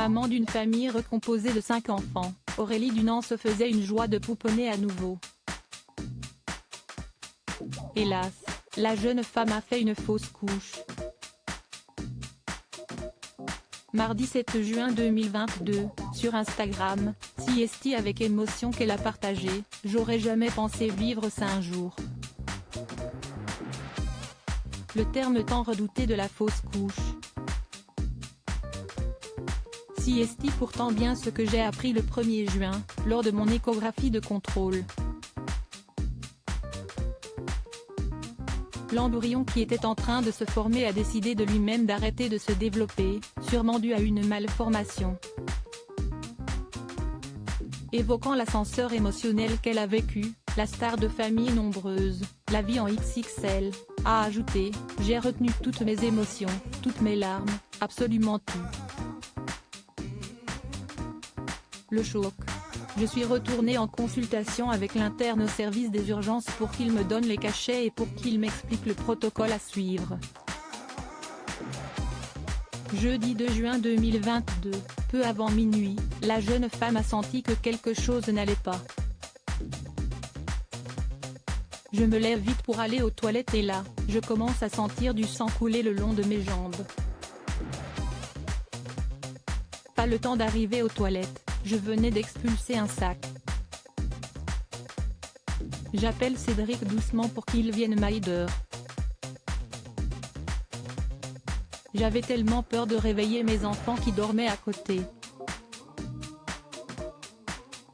Maman d'une famille recomposée de 5 enfants, Aurélie Dunant se faisait une joie de pouponner à nouveau. Hélas, la jeune femme a fait une fausse couche. Mardi 7 juin 2022, sur Instagram, CST avec émotion qu'elle a partagé, « J'aurais jamais pensé vivre ça un jour ». Le terme tant redouté de la fausse couche. CST pourtant bien ce que j'ai appris le 1er juin, lors de mon échographie de contrôle. L'embryon qui était en train de se former a décidé de lui-même d'arrêter de se développer, sûrement dû à une malformation. Évoquant l'ascenseur émotionnel qu'elle a vécu, la star de familles nombreuses, la vie en XXL, a ajouté « J'ai retenu toutes mes émotions, toutes mes larmes, absolument tout. Le choc. Je suis retournée en consultation avec l'interne au service des urgences pour qu'il me donne les cachets et pour qu'il m'explique le protocole à suivre. » Jeudi 2 juin 2022, peu avant minuit, la jeune femme a senti que quelque chose n'allait pas. Je me lève vite pour aller aux toilettes et là, je commence à sentir du sang couler le long de mes jambes. Pas le temps d'arriver aux toilettes, je venais d'expulser un sac. J'appelle Cédric doucement pour qu'il vienne m'aider. J'avais tellement peur de réveiller mes enfants qui dormaient à côté.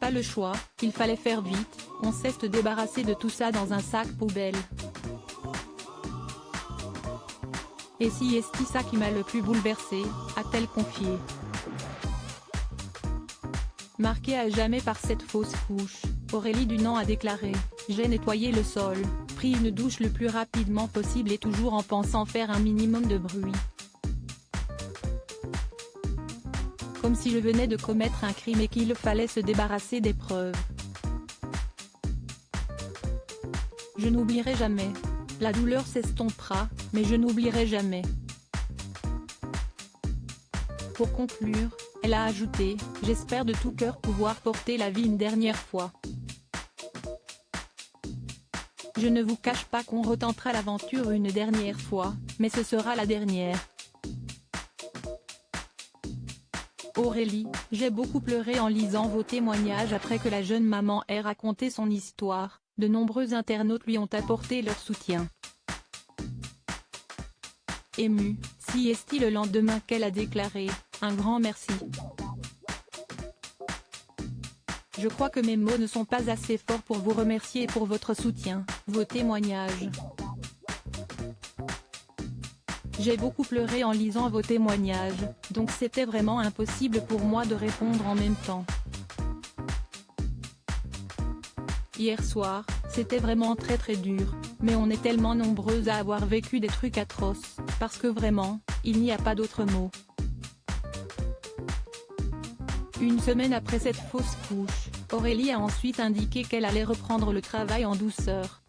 Pas le choix, il fallait faire vite, on s'est débarrassé de tout ça dans un sac poubelle. Et si est-ce ça qui m'a le plus bouleversée, a-t-elle confié. Marquée à jamais par cette fausse couche, Aurélie Dunant a déclaré « J'ai nettoyé le sol, pris une douche le plus rapidement possible et toujours en pensant faire un minimum de bruit. Comme si je venais de commettre un crime et qu'il fallait se débarrasser des preuves. Je n'oublierai jamais. La douleur s'estompera, mais je n'oublierai jamais. » Pour conclure, elle a ajouté « J'espère de tout cœur pouvoir porter la vie une dernière fois. Je ne vous cache pas qu'on retentera l'aventure une dernière fois, mais ce sera la dernière. Aurélie, j'ai beaucoup pleuré en lisant vos témoignages après que la jeune maman ait raconté son histoire, de nombreux internautes lui ont apporté leur soutien. » Émue, CST le lendemain qu'elle a déclaré « Un grand merci. Je crois que mes mots ne sont pas assez forts pour vous remercier pour votre soutien, vos témoignages. J'ai beaucoup pleuré en lisant vos témoignages, donc c'était vraiment impossible pour moi de répondre en même temps. Hier soir, c'était vraiment très dur, mais on est tellement nombreuses à avoir vécu des trucs atroces, parce que vraiment, il n'y a pas d'autre mot. » Une semaine après cette fausse couche, Aurélie a ensuite indiqué qu'elle allait reprendre le travail en douceur,